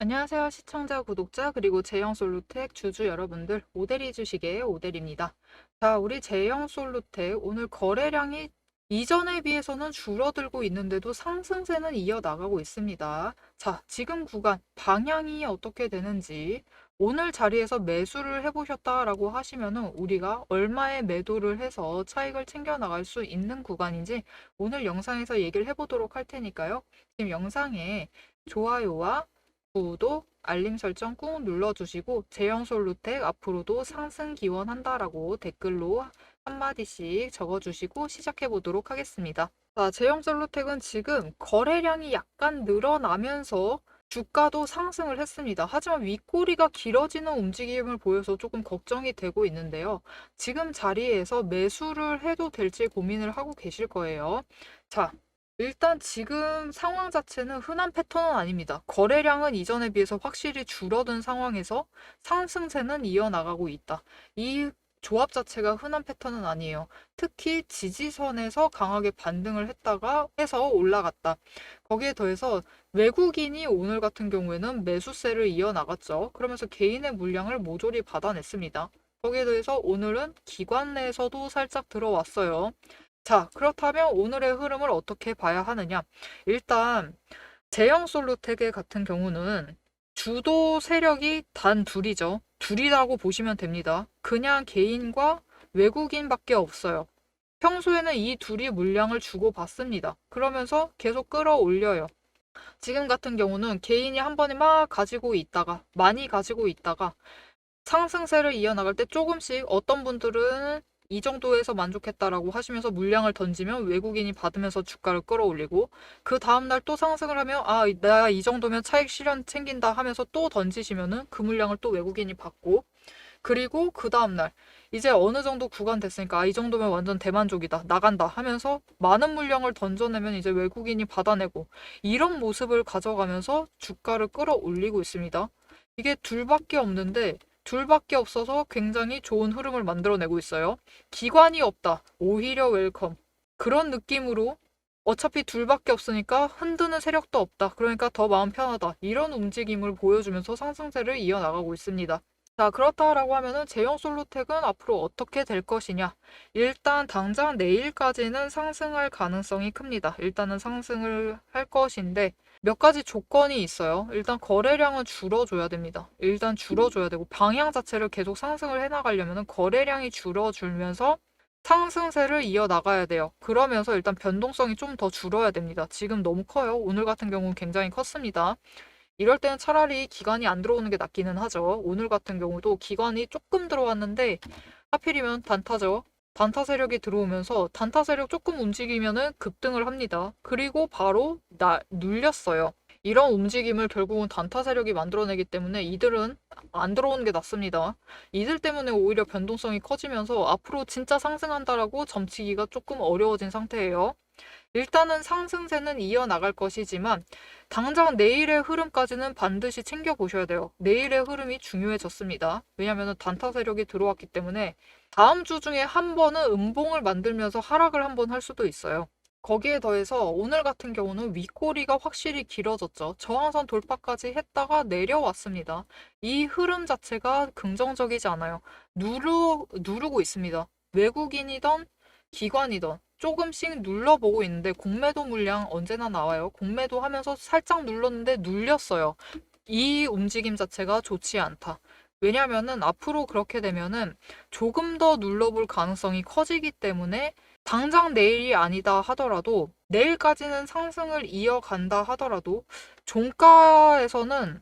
안녕하세요. 시청자, 구독자, 그리고 제형솔루텍 주주 여러분들, 오대리 주식의 오대리입니다. 자, 우리 제형솔루텍 오늘 거래량이 이전에 비해서는 줄어들고 있는데도 상승세는 이어나가고 있습니다. 자, 지금 구간 방향이 어떻게 되는지 오늘 자리에서 매수를 해보셨다라고 하시면은 우리가 얼마에 매도를 해서 차익을 챙겨나갈 수 있는 구간인지 오늘 영상에서 얘기를 해보도록 할 테니까요. 지금 영상에 좋아요와 구독, 알림 설정 꾹 눌러주시고 제형솔루텍 앞으로도 상승 기원한다라고 댓글로 한마디씩 적어주시고 시작해 보도록 하겠습니다. 자, 제형솔루텍은 지금 거래량이 약간 늘어나면서 주가도 상승을 했습니다. 하지만 윗꼬리가 길어지는 움직임을 보여서 조금 걱정이 되고 있는데요. 지금 자리에서 매수를 해도 될지 고민을 하고 계실 거예요. 자, 일단 지금 상황 자체는 흔한 패턴은 아닙니다. 거래량은 이전에 비해서 확실히 줄어든 상황에서 상승세는 이어나가고 있다. 이 조합 자체가 흔한 패턴은 아니에요. 특히 지지선에서 강하게 반등을 했다가 해서 올라갔다. 거기에 더해서 외국인이 오늘 같은 경우에는 매수세를 이어나갔죠. 그러면서 개인의 물량을 모조리 받아냈습니다. 거기에 더해서 오늘은 기관 내에서도 살짝 들어왔어요. 자, 그렇다면 오늘의 흐름을 어떻게 봐야 하느냐? 일단 제형솔루텍 같은 경우는 주도 세력이 단 둘이죠. 둘이라고 보시면 됩니다. 그냥 개인과 외국인밖에 없어요. 평소에는 이 둘이 물량을 주고받습니다. 그러면서 계속 끌어올려요. 지금 같은 경우는 개인이 한 번에 막 가지고 있다가 많이 가지고 있다가 상승세를 이어나갈 때 조금씩 어떤 분들은 이 정도에서 만족했다라고 하시면서 물량을 던지면 외국인이 받으면서 주가를 끌어올리고 그 다음날 또 상승을 하면 내가 이 정도면 차익 실현 챙긴다 하면서 또 던지시면은 그 물량을 또 외국인이 받고 그리고 그 다음날 이제 어느 정도 구간 됐으니까 이 정도면 완전 대만족이다 나간다 하면서 많은 물량을 던져내면 이제 외국인이 받아내고 이런 모습을 가져가면서 주가를 끌어올리고 있습니다. 이게 둘밖에 없는데 둘밖에 없어서 굉장히 좋은 흐름을 만들어내고 있어요. 기관이 없다. 오히려 웰컴. 그런 느낌으로 어차피 둘밖에 없으니까 흔드는 세력도 없다. 그러니까 더 마음 편하다. 이런 움직임을 보여주면서 상승세를 이어나가고 있습니다. 자, 그렇다라고 하면은 제형솔루텍은 앞으로 어떻게 될 것이냐? 일단 당장 내일까지는 상승할 가능성이 큽니다. 일단은 상승을 할 것인데 몇 가지 조건이 있어요. 일단 거래량은 줄어줘야 됩니다. 일단 줄어줘야 되고 방향 자체를 계속 상승을 해나가려면 거래량이 줄어들면서 상승세를 이어나가야 돼요. 그러면서 일단 변동성이 좀 더 줄어야 됩니다. 지금 너무 커요. 오늘 같은 경우는 굉장히 컸습니다. 이럴 때는 차라리 기관이 안 들어오는 게 낫기는 하죠. 오늘 같은 경우도 기관이 조금 들어왔는데 하필이면 단타죠. 단타 세력이 들어오면서 단타 세력 조금 움직이면은 급등을 합니다. 그리고 바로 눌렸어요. 이런 움직임을 결국은 단타 세력이 만들어내기 때문에 이들은 안 들어오는 게 낫습니다. 이들 때문에 오히려 변동성이 커지면서 앞으로 진짜 상승한다라고 점치기가 조금 어려워진 상태예요. 일단은 상승세는 이어나갈 것이지만 당장 내일의 흐름까지는 반드시 챙겨보셔야 돼요. 내일의 흐름이 중요해졌습니다. 왜냐하면 단타 세력이 들어왔기 때문에 다음 주 중에 한 번은 음봉을 만들면서 하락을 한 번 할 수도 있어요. 거기에 더해서 오늘 같은 경우는 윗꼬리가 확실히 길어졌죠. 저항선 돌파까지 했다가 내려왔습니다. 이 흐름 자체가 긍정적이지 않아요. 누르고 있습니다. 외국인이던 기관이던 조금씩 눌러보고 있는데 공매도 물량 언제나 나와요. 공매도 하면서 살짝 눌렀는데 눌렸어요. 이 움직임 자체가 좋지 않다. 왜냐면은 앞으로 그렇게 되면은 조금 더 눌러볼 가능성이 커지기 때문에 당장 내일이 아니다 하더라도 내일까지는 상승을 이어간다 하더라도 종가에서는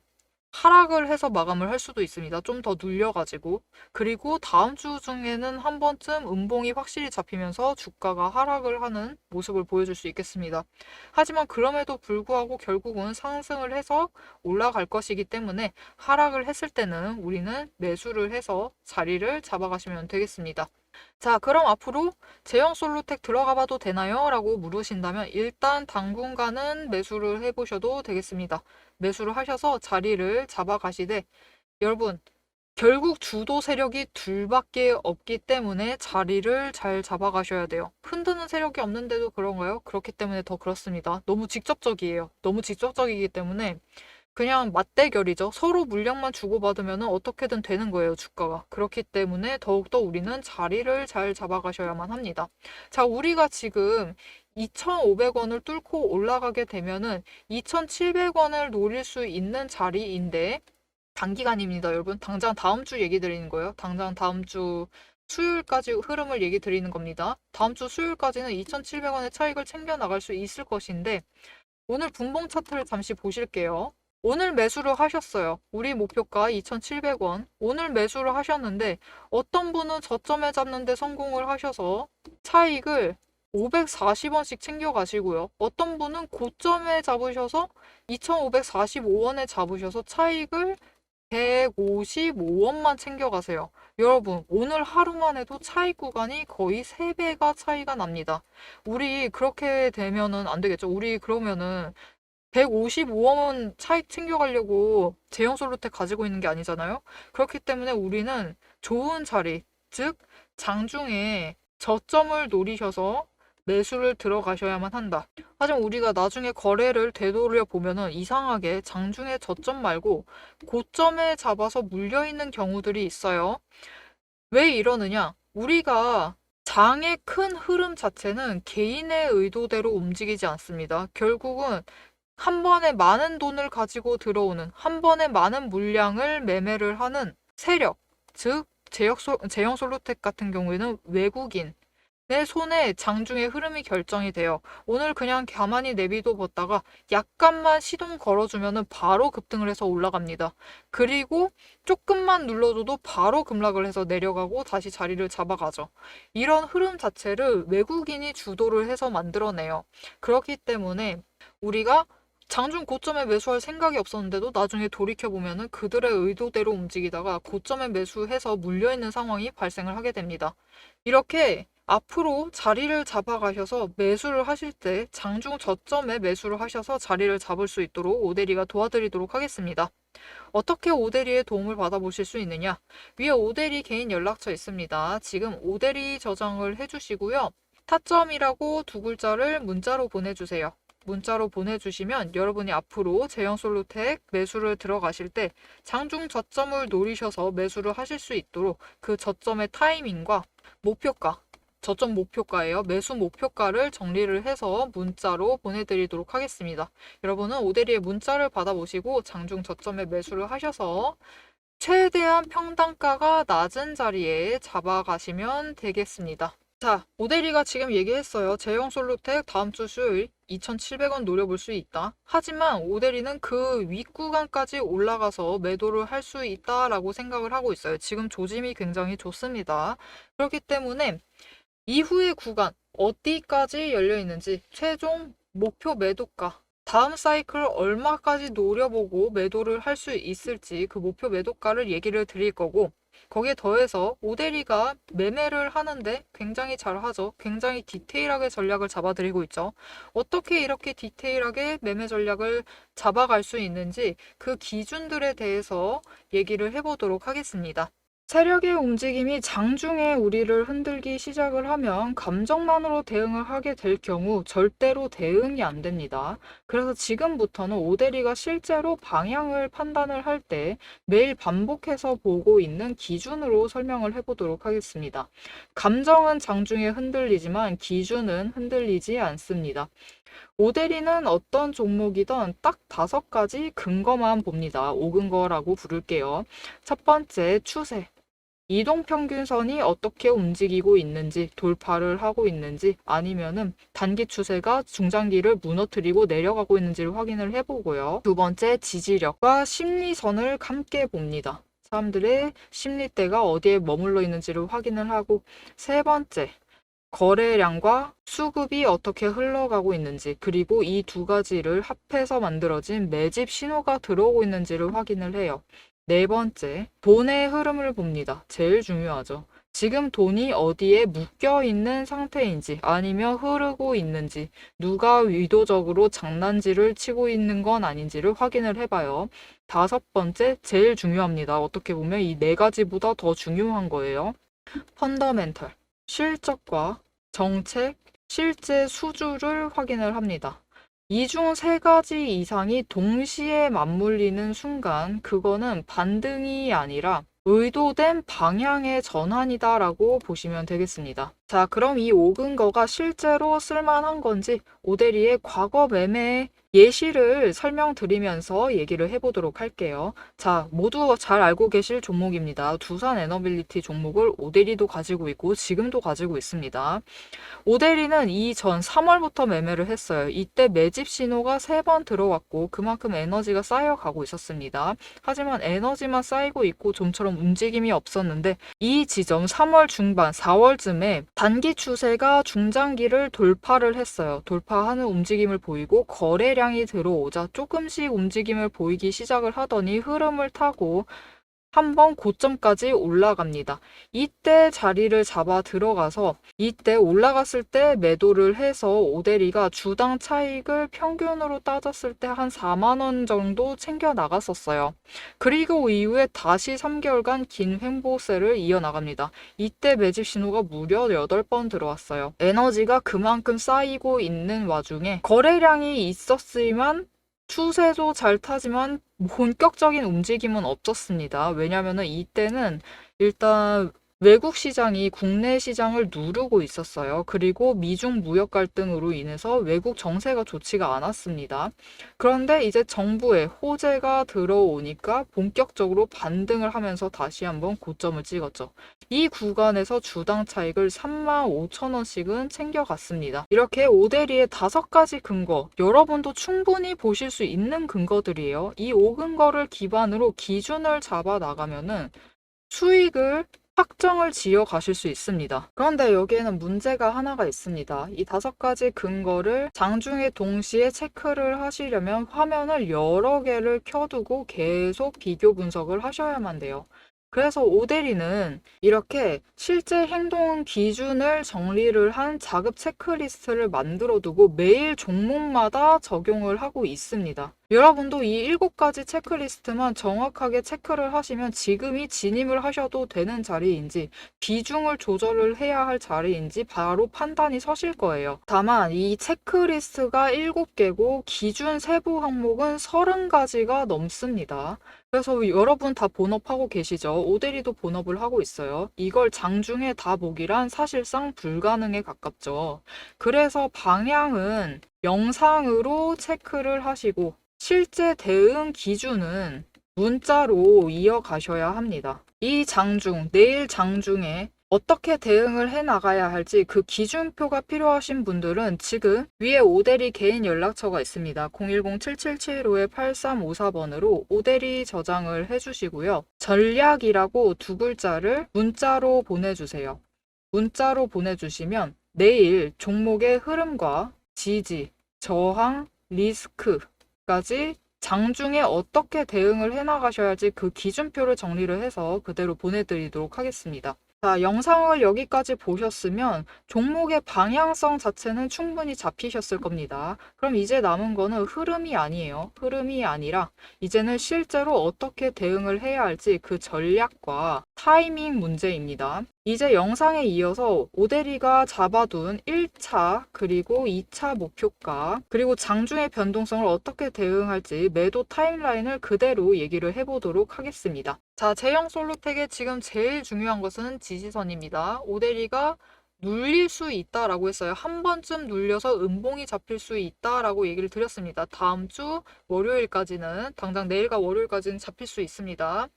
하락을 해서 마감을 할 수도 있습니다. 좀 더 눌려가지고. 그리고 다음 주 중에는 한 번쯤 음봉이 확실히 잡히면서 주가가 하락을 하는 모습을 보여줄 수 있겠습니다. 하지만 그럼에도 불구하고 결국은 상승을 해서 올라갈 것이기 때문에 하락을 했을 때는 우리는 매수를 해서 자리를 잡아가시면 되겠습니다. 자, 그럼 앞으로 제형솔루텍 들어가 봐도 되나요? 라고 물으신다면 일단 당분간은 매수를 해보셔도 되겠습니다. 매수를 하셔서 자리를 잡아가시되 여러분 결국 주도 세력이 둘밖에 없기 때문에 자리를 잘 잡아가셔야 돼요. 흔드는 세력이 없는데도 그런가요? 그렇기 때문에 더 그렇습니다. 너무 직접적이에요. 너무 직접적이기 때문에 그냥 맞대결이죠. 서로 물량만 주고받으면 어떻게든 되는 거예요, 주가가. 그렇기 때문에 더욱더 우리는 자리를 잘 잡아가셔야만 합니다. 자, 우리가 지금 2,500원을 뚫고 올라가게 되면은 2,700원을 노릴 수 있는 자리인데 단기간입니다, 여러분. 당장 다음 주 얘기 드리는 거예요. 당장 다음 주 수요일까지 흐름을 얘기 드리는 겁니다. 다음 주 수요일까지는 2,700원의 차익을 챙겨 나갈 수 있을 것인데 오늘 분봉 차트를 잠시 보실게요. 오늘 매수를 하셨어요. 우리 목표가 2,700원. 오늘 매수를 하셨는데 어떤 분은 저점에 잡는데 성공을 하셔서 차익을 540원씩 챙겨 가시고요. 어떤 분은 고점에 잡으셔서 2,545원에 잡으셔서 차익을 155원만 챙겨 가세요. 여러분, 오늘 하루만 해도 차익 구간이 거의 3배가 차이가 납니다. 우리 그렇게 되면은 안 되겠죠. 우리 그러면은 155원 차익 챙겨가려고 제형솔루텍 가지고 있는 게 아니잖아요. 그렇기 때문에 우리는 좋은 자리, 즉 장중에 저점을 노리셔서 매수를 들어가셔야만 한다. 하지만 우리가 나중에 거래를 되돌려 보면은 이상하게 장중에 저점 말고 고점에 잡아서 물려있는 경우들이 있어요. 왜 이러느냐? 우리가 장의 큰 흐름 자체는 개인의 의도대로 움직이지 않습니다. 결국은 한 번에 많은 돈을 가지고 들어오는, 한 번에 많은 물량을 매매를 하는 세력, 즉 제형 솔루텍 같은 경우에는 외국인 내 손에 장중의 흐름이 결정이 돼요. 오늘 그냥 가만히 내비둬 봤다가 약간만 시동 걸어주면 바로 급등을 해서 올라갑니다. 그리고 조금만 눌러줘도 바로 급락을 해서 내려가고 다시 자리를 잡아가죠. 이런 흐름 자체를 외국인이 주도를 해서 만들어내요. 그렇기 때문에 우리가 장중 고점에 매수할 생각이 없었는데도 나중에 돌이켜보면 그들의 의도대로 움직이다가 고점에 매수해서 물려있는 상황이 발생을 하게 됩니다. 이렇게 앞으로 자리를 잡아가셔서 매수를 하실 때 장중 저점에 매수를 하셔서 자리를 잡을 수 있도록 오대리가 도와드리도록 하겠습니다. 어떻게 오대리의 도움을 받아보실 수 있느냐? 위에 오대리 개인 연락처 있습니다. 지금 오대리 저장을 해주시고요. 타점이라고 두 글자를 문자로 보내주세요. 문자로 보내주시면 여러분이 앞으로 제형솔루텍 매수를 들어가실 때 장중 저점을 노리셔서 매수를 하실 수 있도록 그 저점의 타이밍과 목표가, 저점 목표가예요. 매수 목표가를 정리를 해서 문자로 보내드리도록 하겠습니다. 여러분은 오대리의 문자를 받아보시고 장중 저점에 매수를 하셔서 최대한 평단가가 낮은 자리에 잡아가시면 되겠습니다. 자, 오대리가 지금 얘기했어요. 제형 솔루텍 다음 주 수요일 2,700원 노려볼 수 있다. 하지만 오대리는 그 윗구간까지 올라가서 매도를 할 수 있다라고 생각을 하고 있어요. 지금 조짐이 굉장히 좋습니다. 그렇기 때문에 이후의 구간 어디까지 열려 있는지 최종 목표 매도가 다음 사이클 얼마까지 노려보고 매도를 할 수 있을지 그 목표 매도가를 얘기를 드릴 거고 거기에 더해서 오대리가 매매를 하는데 굉장히 잘하죠. 굉장히 디테일하게 전략을 잡아드리고 있죠. 어떻게 이렇게 디테일하게 매매 전략을 잡아갈 수 있는지 그 기준들에 대해서 얘기를 해보도록 하겠습니다. 세력의 움직임이 장중에 우리를 흔들기 시작을 하면 감정만으로 대응을 하게 될 경우 절대로 대응이 안 됩니다. 그래서 지금부터는 오대리가 실제로 방향을 판단을 할 때 매일 반복해서 보고 있는 기준으로 설명을 해보도록 하겠습니다. 감정은 장중에 흔들리지만 기준은 흔들리지 않습니다. 오대리는 어떤 종목이든 딱 5가지 근거만 봅니다. 5근거라고 부를게요. 첫 번째, 추세. 이동평균선이 어떻게 움직이고 있는지, 돌파를 하고 있는지, 아니면은 단기 추세가 중장기를 무너뜨리고 내려가고 있는지를 확인을 해보고요. 두 번째, 지지력과 심리선을 함께 봅니다. 사람들의 심리대가 어디에 머물러 있는지를 확인을 하고, 세 번째, 거래량과 수급이 어떻게 흘러가고 있는지, 그리고 이 두 가지를 합해서 만들어진 매집 신호가 들어오고 있는지를 확인을 해요. 네 번째, 돈의 흐름을 봅니다. 제일 중요하죠. 지금 돈이 어디에 묶여 있는 상태인지 아니면 흐르고 있는지 누가 의도적으로 장난질을 치고 있는 건 아닌지를 확인을 해봐요. 다섯 번째, 제일 중요합니다. 어떻게 보면 이 4가지보다 더 중요한 거예요. 펀더멘털, 실적과 정책, 실제 수주를 확인을 합니다. 이 중 세 가지 이상이 동시에 맞물리는 순간 그거는 반등이 아니라 의도된 방향의 전환이다라고 보시면 되겠습니다. 자, 그럼 이 5근거가 실제로 쓸만한 건지 오데리의 과거 매매 예시를 설명드리면서 얘기를 해보도록 할게요. 자, 모두 잘 알고 계실 종목입니다. 두산 에너빌리티 종목을 오데리도 가지고 있고 지금도 가지고 있습니다. 오데리는 이전 3월부터 매매를 했어요. 이때 매집 신호가 3번 들어왔고 그만큼 에너지가 쌓여가고 있었습니다. 하지만 에너지만 쌓이고 있고 좀처럼 움직임이 없었는데 이 지점 3월 중반, 4월쯤에 단기 추세가 중장기를 돌파를 했어요. 돌파하는 움직임을 보이고 거래량이 들어오자 조금씩 움직임을 보이기 시작을 하더니 흐름을 타고 한번 고점까지 올라갑니다. 이때 자리를 잡아 들어가서 이때 올라갔을 때 매도를 해서 오데리가 주당 차익을 평균으로 따졌을 때 한 4만 원 정도 챙겨 나갔었어요. 그리고 이후에 다시 3개월간 긴 횡보세를 이어나갑니다. 이때 매집 신호가 무려 8번 들어왔어요. 에너지가 그만큼 쌓이고 있는 와중에 거래량이 있었지만 추세도 잘 타지만 본격적인 움직임은 없었습니다. 왜냐하면 이때는 일단 외국 시장이 국내 시장을 누르고 있었어요. 그리고 미중 무역 갈등으로 인해서 외국 정세가 좋지가 않았습니다. 그런데 이제 정부의 호재가 들어오니까 본격적으로 반등을 하면서 다시 한번 고점을 찍었죠. 이 구간에서 주당 차익을 35,000원씩은 챙겨갔습니다. 이렇게 오데리의 5가지 근거, 여러분도 충분히 보실 수 있는 근거들이에요. 이 5근거를 기반으로 기준을 잡아 나가면은 수익을 확정을 지어 가실 수 있습니다. 그런데 여기에는 문제가 하나가 있습니다. 이 5가지 근거를 장중에 동시에 체크를 하시려면 화면을 여러 개를 켜두고 계속 비교 분석을 하셔야만 돼요. 그래서 오데리는 이렇게 실제 행동 기준을 정리를 한 자급 체크리스트를 만들어 두고 매일 종목마다 적용을 하고 있습니다. 여러분도 이 7가지 체크리스트만 정확하게 체크를 하시면 지금이 진입을 하셔도 되는 자리인지 비중을 조절을 해야 할 자리인지 바로 판단이 서실 거예요. 다만 이 체크리스트가 7개고 기준 세부 항목은 30가지가 넘습니다. 그래서 여러분 다 본업하고 계시죠? 오데리도 본업을 하고 있어요. 이걸 장중에 다 보기란 사실상 불가능에 가깝죠. 그래서 방향은 영상으로 체크를 하시고 실제 대응 기준은 문자로 이어가셔야 합니다. 이 장중, 내일 장중에 어떻게 대응을 해 나가야 할지 그 기준표가 필요하신 분들은 지금 위에 오데리 개인 연락처가 있습니다. 010-7775-8354번으로 오데리 저장을 해주시고요. 전략이라고 2글자를 문자로 보내주세요. 문자로 보내주시면 내일 종목의 흐름과 지지, 저항, 리스크 까지 장중에 어떻게 대응을 해나가셔야 할지 그 기준표를 정리를 해서 그대로 보내드리도록 하겠습니다. 자, 영상을 여기까지 보셨으면 종목의 방향성 자체는 충분히 잡히셨을 겁니다. 그럼 이제 남은 거는 흐름이 아니에요. 흐름이 아니라 이제는 실제로 어떻게 대응을 해야 할지 그 전략과 타이밍 문제입니다. 이제 영상에 이어서 오데리가 잡아둔 1차 그리고 2차 목표가 그리고 장중의 변동성을 어떻게 대응할지 매도 타임라인을 그대로 얘기를 해보도록 하겠습니다. 자, 제형 솔루텍의 지금 제일 중요한 것은 지지선입니다. 오데리가 눌릴 수 있다라고 했어요. 한 번쯤 눌려서 음봉이 잡힐 수 있다라고 얘기를 드렸습니다. 다음 주 월요일까지는 당장 내일과 월요일까지는 잡힐 수 있습니다.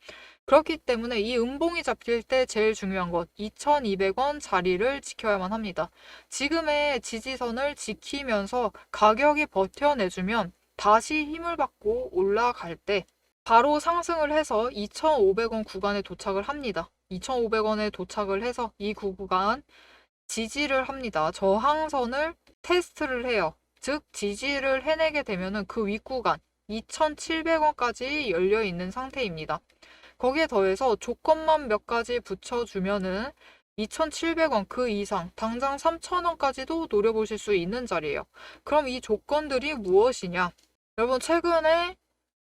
그렇기 때문에 이 음봉이 잡힐 때 제일 중요한 것 2,200원 자리를 지켜야만 합니다. 지금의 지지선을 지키면서 가격이 버텨내주면 다시 힘을 받고 올라갈 때 바로 상승을 해서 2,500원 구간에 도착을 합니다. 2,500원에 도착을 해서 이 구간 지지를 합니다. 저항선을 테스트를 해요. 즉 지지를 해내게 되면 그 윗구간 2,700원까지 열려 있는 상태입니다. 거기에 더해서 조건만 몇 가지 붙여주면은 2,700원 그 이상 당장 3,000원까지도 노려보실 수 있는 자리예요. 그럼 이 조건들이 무엇이냐? 여러분 최근에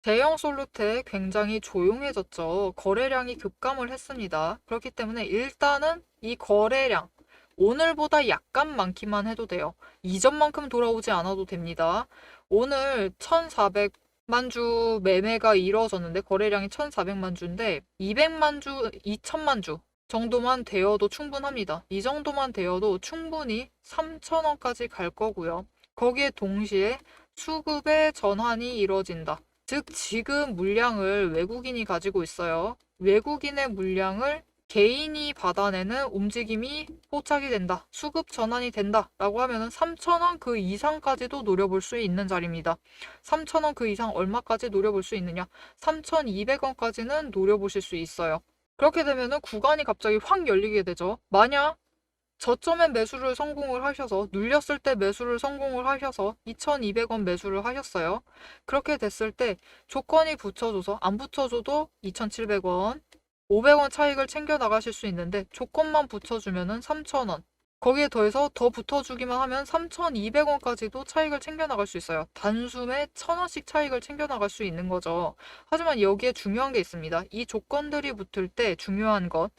대형 솔루텍 굉장히 조용해졌죠. 거래량이 급감을 했습니다. 그렇기 때문에 일단은 이 거래량 오늘보다 약간 많기만 해도 돼요. 이전만큼 돌아오지 않아도 됩니다. 오늘 1,400만 주 매매가 이루어졌는데 거래량이 1,400만 주인데 200만 주, 2천만 주 정도만 되어도 충분합니다. 이 정도만 되어도 충분히 3,000원까지 갈 거고요. 거기에 동시에 수급의 전환이 이루어진다. 즉 지금 물량을 외국인이 가지고 있어요. 외국인의 물량을 개인이 받아내는 움직임이 포착이 된다. 수급 전환이 된다. 라고 하면은 3,000원 그 이상까지도 노려볼 수 있는 자리입니다. 3,000원 그 이상 얼마까지 노려볼 수 있느냐? 3,200원까지는 노려보실 수 있어요. 그렇게 되면은 구간이 갑자기 확 열리게 되죠. 만약 저점에 매수를 성공을 하셔서 눌렸을 때 매수를 성공을 하셔서 2,200원 매수를 하셨어요. 그렇게 됐을 때 조건이 붙여줘서 안 붙여줘도 2,700원, 500원 차익을 챙겨 나가실 수 있는데 조건만 붙여주면은 3,000원. 거기에 더해서 더 붙어주기만 하면 3,200원까지도 차익을 챙겨 나갈 수 있어요. 단숨에 1,000원씩 차익을 챙겨 나갈 수 있는 거죠. 하지만 여기에 중요한 게 있습니다. 이 조건들이 붙을 때 중요한 것.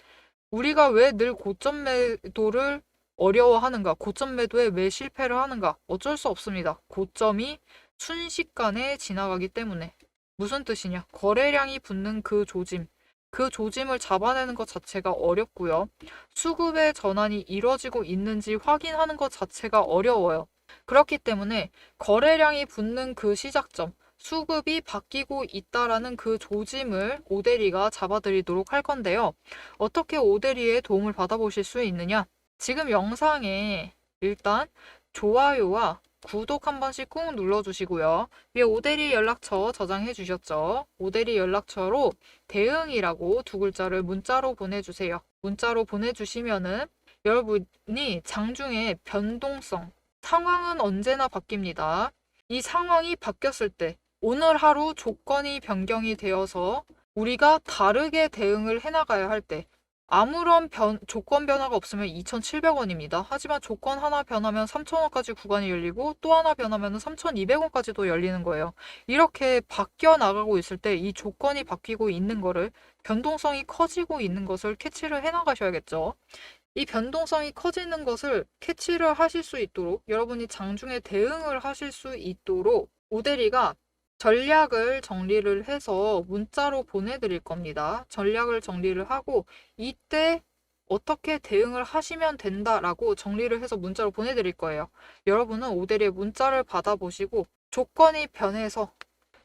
우리가 왜 늘 고점 매도를 어려워하는가? 고점 매도에 왜 실패를 하는가? 어쩔 수 없습니다. 고점이 순식간에 지나가기 때문에. 무슨 뜻이냐? 거래량이 붙는 그 조짐. 그 조짐을 잡아내는 것 자체가 어렵고요. 수급의 전환이 이루어지고 있는지 확인하는 것 자체가 어려워요. 그렇기 때문에 거래량이 붙는 그 시작점, 수급이 바뀌고 있다라는 그 조짐을 오대리가 잡아드리도록 할 건데요. 어떻게 오대리의 도움을 받아보실 수 있느냐? 지금 영상에 일단 좋아요와 구독 한 번씩 꾹 눌러주시고요. 위에 오대리 연락처 저장해 주셨죠? 오대리 연락처로 대응이라고 두 글자를 문자로 보내주세요. 문자로 보내주시면은 여러분이 장중에 변동성, 상황은 언제나 바뀝니다. 이 상황이 바뀌었을 때 오늘 하루 조건이 변경이 되어서 우리가 다르게 대응을 해나가야 할 때 아무런 조건 변화가 없으면 2,700원입니다. 하지만 조건 하나 변하면 3,000원까지 구간이 열리고 또 하나 변하면 3,200원까지도 열리는 거예요. 이렇게 바뀌어 나가고 있을 때 이 조건이 바뀌고 있는 거를 변동성이 커지고 있는 것을 캐치를 해나가셔야겠죠. 이 변동성이 커지는 것을 캐치를 하실 수 있도록 여러분이 장중에 대응을 하실 수 있도록 오대리가 전략을 정리를 해서 문자로 보내드릴 겁니다. 전략을 정리를 하고 이때 어떻게 대응을 하시면 된다라고 정리를 해서 문자로 보내드릴 거예요. 여러분은 오대리의 문자를 받아보시고 조건이 변해서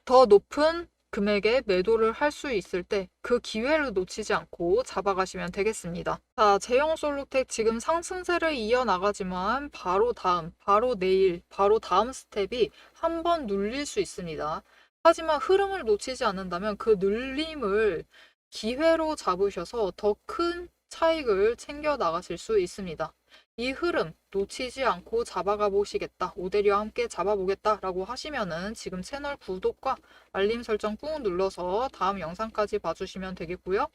더 높은 금액에 매도를 할 수 있을 때 그 기회를 놓치지 않고 잡아가시면 되겠습니다. 자, 제형 솔루텍 지금 상승세를 이어나가지만 바로 내일, 바로 다음 스텝이 한 번 눌릴 수 있습니다. 하지만 흐름을 놓치지 않는다면 그 눌림을 기회로 잡으셔서 더 큰 차익을 챙겨 나가실 수 있습니다. 이 흐름 놓치지 않고 잡아가 보시겠다. 오대리와 함께 잡아보겠다라고 하시면은 지금 채널 구독과 알림 설정 꾹 눌러서 다음 영상까지 봐주시면 되겠고요.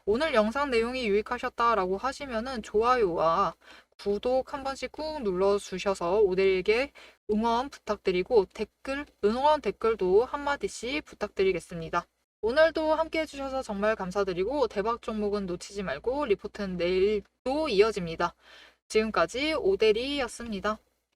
오늘 영상 내용이 유익하셨다라고 하시면은 좋아요와 구독 한 번씩 꾹 눌러주셔서 오대리에게 응원 부탁드리고 응원 댓글도 한마디씩 부탁드리겠습니다. 오늘도 함께 해주셔서 정말 감사드리고 대박 종목은 놓치지 말고 리포트는 내일도 이어집니다. 지금까지 오대리였습니다.